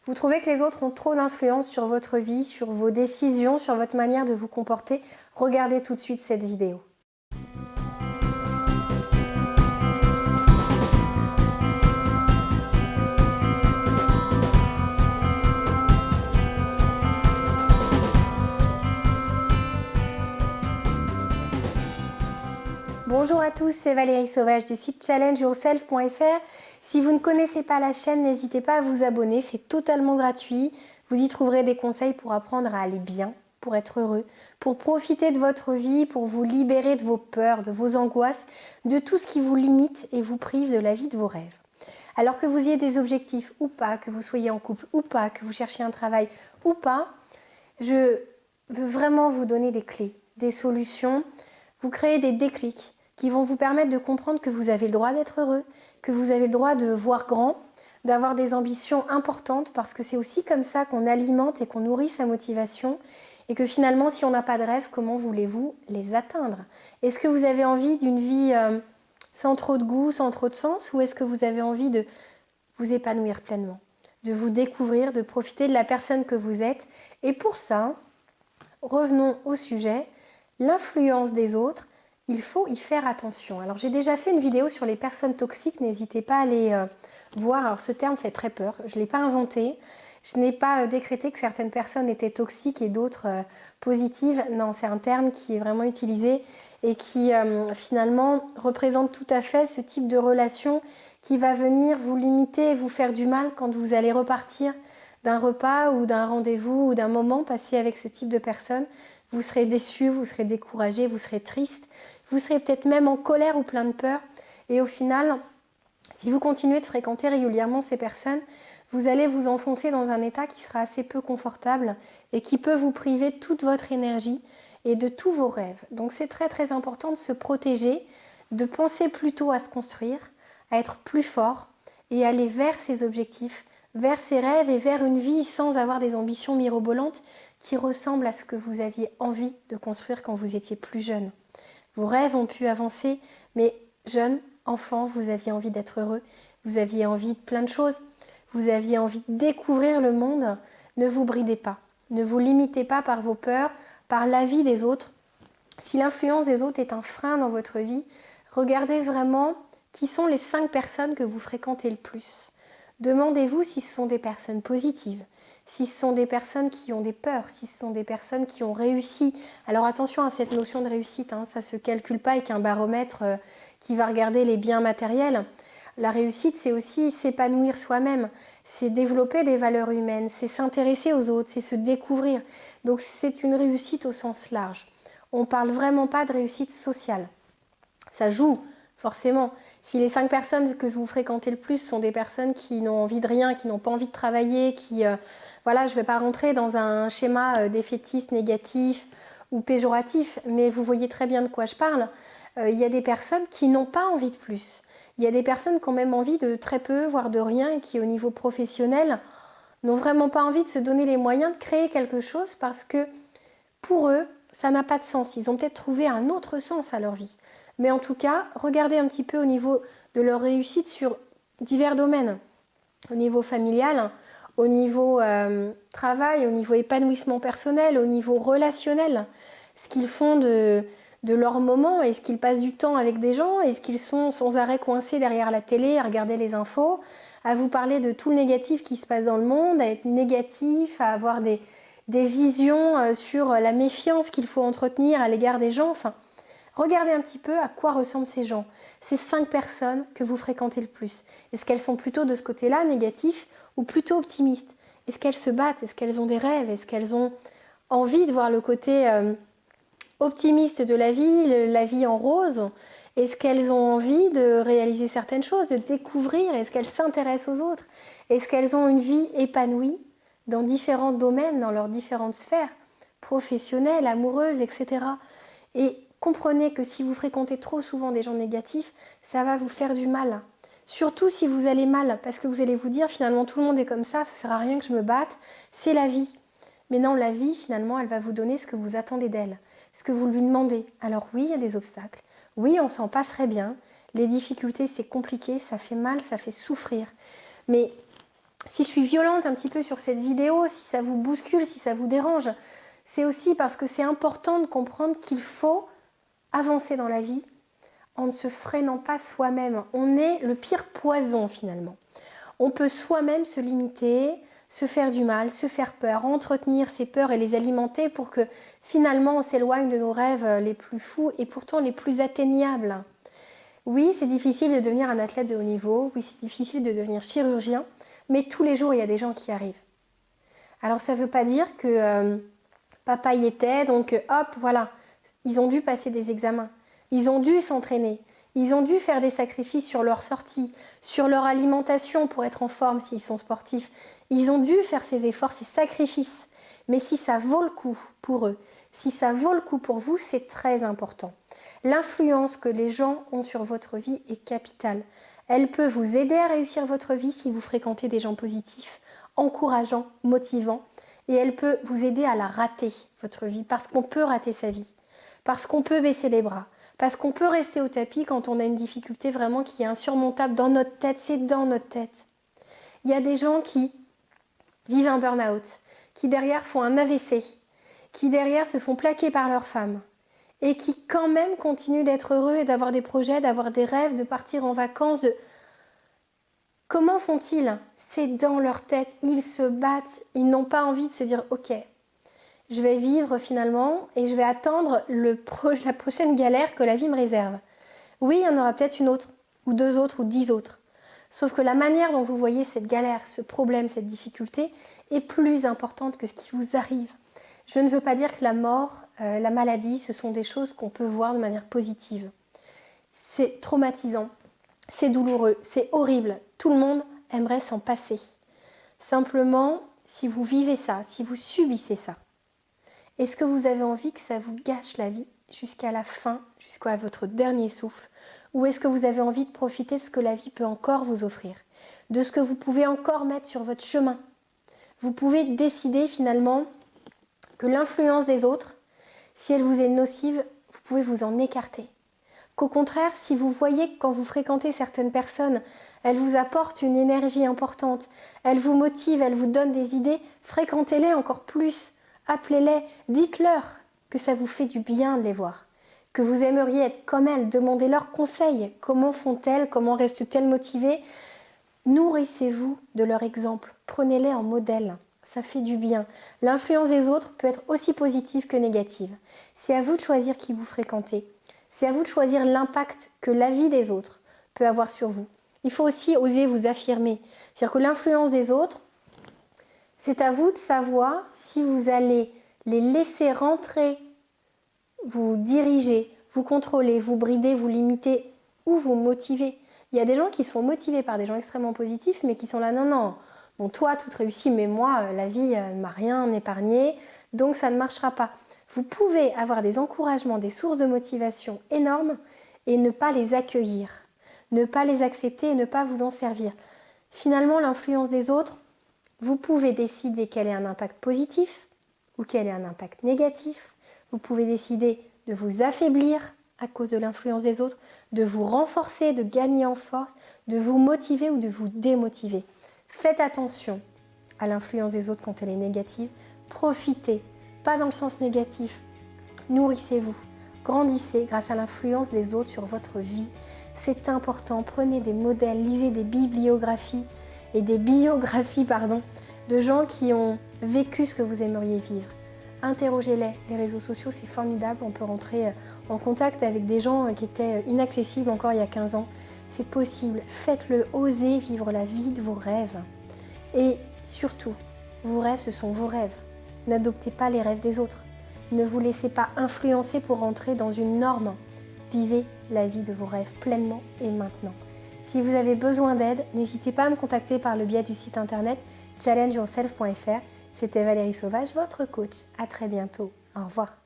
Vous trouvez que les autres ont trop d'influence sur votre vie, sur vos décisions, sur votre manière de vous comporter? Regardez tout de suite cette vidéo. Bonjour à tous, c'est Valérie Sauvage du site challengeyourself.fr. Si vous ne connaissez pas la chaîne, n'hésitez pas à vous abonner, c'est totalement gratuit. Vous y trouverez des conseils pour apprendre à aller bien, pour être heureux, pour profiter de votre vie, pour vous libérer de vos peurs, de vos angoisses, de tout ce qui vous limite et vous prive de la vie de vos rêves. Alors que vous ayez des objectifs ou pas, que vous soyez en couple ou pas, que vous cherchiez un travail ou pas, je veux vraiment vous donner des clés, des solutions, vous créer des déclics qui vont vous permettre de comprendre que vous avez le droit d'être heureux, que vous avez le droit de voir grand, d'avoir des ambitions importantes, parce que c'est aussi comme ça qu'on alimente et qu'on nourrit sa motivation, et que finalement, si on n'a pas de rêve, comment voulez-vous les atteindre? Est-ce que vous avez envie d'une vie sans trop de goût, sans trop de sens, ou est-ce que vous avez envie de vous épanouir pleinement, de vous découvrir, de profiter de la personne que vous êtes? Et pour ça, revenons au sujet, l'influence des autres. Il faut y faire attention. Alors j'ai déjà fait une vidéo sur les personnes toxiques, n'hésitez pas à aller voir. Alors ce terme fait très peur, je ne l'ai pas inventé. Je n'ai pas décrété que certaines personnes étaient toxiques et d'autres positives. Non, c'est un terme qui est vraiment utilisé et qui finalement représente tout à fait ce type de relation qui va venir vous limiter et vous faire du mal quand vous allez repartir d'un repas ou d'un rendez-vous ou d'un moment passé avec ce type de personne. Vous serez déçu, vous serez découragé, vous serez triste, vous serez peut-être même en colère ou plein de peur. Et au final, si vous continuez de fréquenter régulièrement ces personnes, vous allez vous enfoncer dans un état qui sera assez peu confortable et qui peut vous priver de toute votre énergie et de tous vos rêves. Donc c'est très très important de se protéger, de penser plutôt à se construire, à être plus fort et aller vers ses objectifs, vers ses rêves et vers une vie sans avoir des ambitions mirobolantes qui ressemblent à ce que vous aviez envie de construire quand vous étiez plus jeune. Vos rêves ont pu avancer, mais jeune, enfant, vous aviez envie d'être heureux, vous aviez envie de plein de choses, vous aviez envie de découvrir le monde. Ne vous bridez pas, ne vous limitez pas par vos peurs, par l'avis des autres. Si l'influence des autres est un frein dans votre vie, regardez vraiment qui sont les 5 personnes que vous fréquentez le plus. Demandez-vous si ce sont des personnes positives, si ce sont des personnes qui ont des peurs, si ce sont des personnes qui ont réussi. Alors attention à cette notion de réussite, ça ne se calcule pas avec un baromètre qui va regarder les biens matériels. La réussite, c'est aussi s'épanouir soi-même, c'est développer des valeurs humaines, c'est s'intéresser aux autres, c'est se découvrir. Donc c'est une réussite au sens large. On ne parle vraiment pas de réussite sociale. Ça joue, forcément. Si les 5 personnes que vous fréquentez le plus sont des personnes qui n'ont envie de rien, qui n'ont pas envie de travailler, qui, voilà, je ne vais pas rentrer dans un schéma défaitiste, négatif ou péjoratif, mais vous voyez très bien de quoi je parle. Il y a des personnes qui n'ont pas envie de plus. Il y a des personnes qui ont même envie de très peu, voire de rien, et qui au niveau professionnel n'ont vraiment pas envie de se donner les moyens de créer quelque chose parce que pour eux, ça n'a pas de sens. Ils ont peut-être trouvé un autre sens à leur vie. Mais en tout cas, regardez un petit peu au niveau de leur réussite sur divers domaines. Au niveau familial, au niveau travail, au niveau épanouissement personnel, au niveau relationnel. Ce qu'ils font de leur moment, est-ce qu'ils passent du temps avec des gens, est-ce qu'ils sont sans arrêt coincés derrière la télé à regarder les infos, à vous parler de tout le négatif qui se passe dans le monde, à être négatif, à avoir des visions sur la méfiance qu'il faut entretenir à l'égard des gens. Enfin, regardez un petit peu à quoi ressemblent ces gens, ces 5 personnes que vous fréquentez le plus. Est-ce qu'elles sont plutôt de ce côté-là, négatif, ou plutôt optimistes? Est-ce qu'elles se battent? Est-ce qu'elles ont des rêves? Est-ce qu'elles ont envie de voir le côté optimiste de la vie en rose? Est-ce qu'elles ont envie de réaliser certaines choses, de découvrir? Est-ce qu'elles s'intéressent aux autres? Est-ce qu'elles ont une vie épanouie dans différents domaines, dans leurs différentes sphères, professionnelles, amoureuses, etc. Et comprenez que si vous fréquentez trop souvent des gens négatifs, ça va vous faire du mal. Surtout si vous allez mal, parce que vous allez vous dire finalement tout le monde est comme ça ne sert à rien que je me batte, c'est la vie. Mais non, la vie finalement, elle va vous donner ce que vous attendez d'elle, ce que vous lui demandez. Alors oui, il y a des obstacles, oui, on s'en passerait bien, les difficultés c'est compliqué, ça fait mal, ça fait souffrir. Mais Si je suis violente un petit peu sur cette vidéo, si ça vous bouscule, si ça vous dérange, c'est aussi parce que c'est important de comprendre qu'il faut avancer dans la vie en ne se freinant pas soi-même. On est le pire poison finalement. On peut soi-même se limiter, se faire du mal, se faire peur, entretenir ces peurs et les alimenter pour que finalement on s'éloigne de nos rêves les plus fous et pourtant les plus atteignables. Oui, c'est difficile de devenir un athlète de haut niveau, oui, c'est difficile de devenir chirurgien, mais tous les jours il y a des gens qui y arrivent. Alors ça ne veut pas dire que papa y était, donc hop, voilà, ils ont dû passer des examens, ils ont dû s'entraîner, ils ont dû faire des sacrifices sur leur sortie, sur leur alimentation pour être en forme s'ils sont sportifs. Ils ont dû faire ces efforts, ces sacrifices. Mais si ça vaut le coup pour eux, si ça vaut le coup pour vous, c'est très important. L'influence que les gens ont sur votre vie est capitale. Elle peut vous aider à réussir votre vie si vous fréquentez des gens positifs, encourageants, motivants. Et elle peut vous aider à la rater, votre vie, parce qu'on peut rater sa vie, parce qu'on peut baisser les bras, parce qu'on peut rester au tapis quand on a une difficulté vraiment qui est insurmontable dans notre tête, c'est dans notre tête. Il y a des gens qui vivent un burn-out, qui derrière font un AVC, qui derrière se font plaquer par leur femme, et qui quand même continuent d'être heureux et d'avoir des projets, d'avoir des rêves, de partir en vacances. Comment font-ils? C'est dans leur tête, ils se battent, ils n'ont pas envie de se dire « Ok, je vais vivre finalement et je vais attendre la prochaine galère que la vie me réserve. » Oui, il y en aura peut-être une autre, ou deux autres, ou 10 autres. Sauf que la manière dont vous voyez cette galère, ce problème, cette difficulté est plus importante que ce qui vous arrive. Je ne veux pas dire que la mort, la maladie, ce sont des choses qu'on peut voir de manière positive. C'est traumatisant, c'est douloureux, c'est horrible. Tout le monde aimerait s'en passer. Simplement, si vous vivez ça, si vous subissez ça, est-ce que vous avez envie que ça vous gâche la vie jusqu'à la fin, jusqu'à votre dernier souffle? Ou est-ce que vous avez envie de profiter de ce que la vie peut encore vous offrir, de ce que vous pouvez encore mettre sur votre chemin? Vous pouvez décider finalement que l'influence des autres, si elle vous est nocive, vous pouvez vous en écarter. Qu'au contraire, si vous voyez que quand vous fréquentez certaines personnes, elles vous apportent une énergie importante, elles vous motivent, elles vous donnent des idées, fréquentez-les encore plus, appelez-les, dites-leur que ça vous fait du bien de les voir, que vous aimeriez être comme elles, demandez-leur conseil, comment font-elles, comment restent-elles motivées. Nourrissez-vous de leur exemple, prenez-les en modèle, ça fait du bien. L'influence des autres peut être aussi positive que négative. C'est à vous de choisir qui vous fréquentez. C'est à vous de choisir l'impact que la vie des autres peut avoir sur vous. Il faut aussi oser vous affirmer. C'est-à-dire que l'influence des autres, c'est à vous de savoir si vous allez les laisser rentrer, vous diriger, vous contrôler, vous brider, vous limiter ou vous motiver. Il y a des gens qui sont motivés par des gens extrêmement positifs, mais qui sont là, non, non, bon, toi, tout réussit, mais moi, la vie ne m'a rien épargné, donc ça ne marchera pas. Vous pouvez avoir des encouragements, des sources de motivation énormes et ne pas les accueillir, ne pas les accepter et ne pas vous en servir. Finalement, l'influence des autres, vous pouvez décider qu'elle ait un impact positif ou qu'elle ait un impact négatif. Vous pouvez décider de vous affaiblir à cause de l'influence des autres, de vous renforcer, de gagner en force, de vous motiver ou de vous démotiver. Faites attention à l'influence des autres quand elle est négative. Profitez, pas dans le sens négatif. Nourrissez-vous, grandissez grâce à l'influence des autres sur votre vie. C'est important, prenez des modèles, lisez des bibliographies et des biographies de gens qui ont vécu ce que vous aimeriez vivre. Interrogez-les, les réseaux sociaux c'est formidable, on peut rentrer en contact avec des gens qui étaient inaccessibles encore il y a 15 ans. C'est possible, faites-le, osez vivre la vie de vos rêves. Et surtout, vos rêves ce sont vos rêves. N'adoptez pas les rêves des autres. Ne vous laissez pas influencer pour rentrer dans une norme. Vivez la vie de vos rêves pleinement et maintenant. Si vous avez besoin d'aide, n'hésitez pas à me contacter par le biais du site internet challengeyourself.fr. C'était Valérie Sauvage, votre coach. À très bientôt. Au revoir.